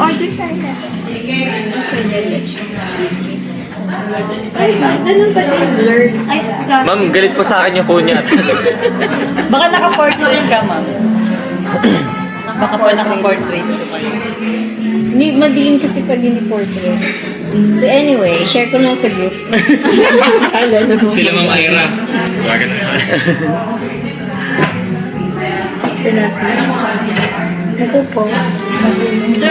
Order sa rin natin. Ganun ba din? Blurred. Ay, stop. Ma'am, galit po sa akin yung phone niya. Baka naka-portrait ka, ma'am. Baka po naka-portrait. Hindi, madilim kasi pag hindi portrait. So anyway, share ko na sa group. Sila Ma'am Ira. Wag na sa. Ito po. So,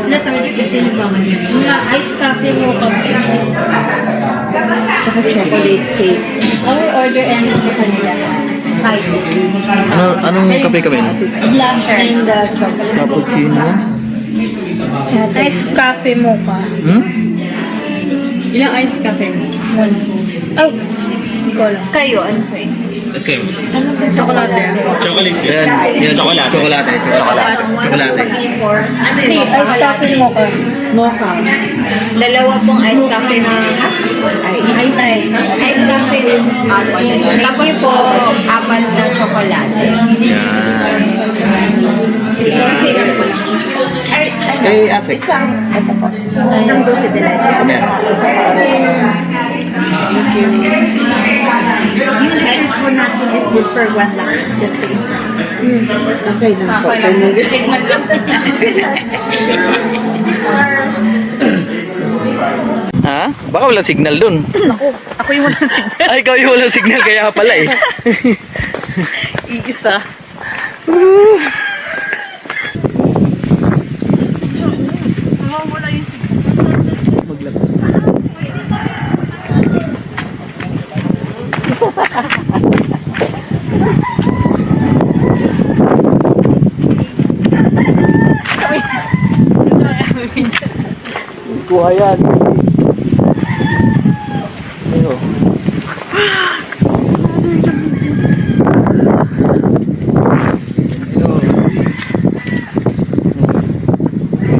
let's already kasi nagmamadali. Mga ice coffee mo kami. Tsaka chocolate cake. Our order and sa kanila. Side. Anong kape kami na? Black and chocolate. Cappuccino. Ice coffee mo ka. Hmm? Ilang ice coffee mo? One. Oh, hindi ko alam. Kayo, ano sa'yo? Same. Ano ba? Chocolate. Chocolate. Yan, chocolate. Chocolate. Chocolate. Chocolate. Hindi, ice coffee mo ka. Mocha. Dalawa pong ice coffee na Ice coffee tapos po, apat na chocolate. Yan. Asik. Isang dose de leche. Yung dessert po natin is good for 1 lang. Just to Okay na po. Tikman lang. Ha? Baka wala signal dun. Ako yung walang signal. Ay, ikaw yung walang signal, kaya pala eh. Iisa. Wala yung signal. Kuha yan. Ayun.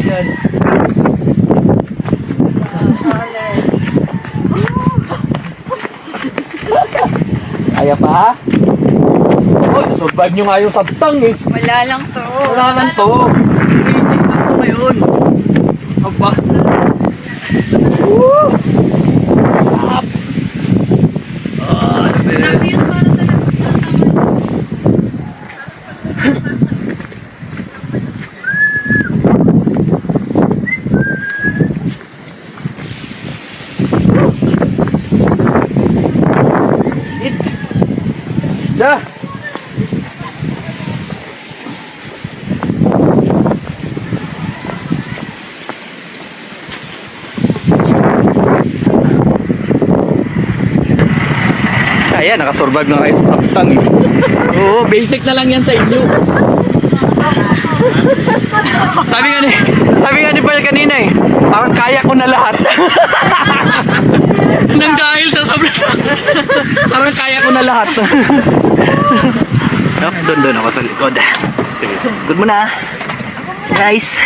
Yan. Kaya pa? Oh, nasurvive nyo nga yung sabtang eh. Wala lang to. Wala lang to. Basic lang to ngayon. Aba. Woo! Up! Ano ba yun? Dah. Kaya nakasurvive na kayo sa sabtang eh. Oo, basic na lang yan sa inyo. sabi nga ni Paul kanina eh, parang kaya ko na lahat. Nang dahil sa sobrang parang kaya ko na lahat. Doon ako sa likod. Good mo na, guys.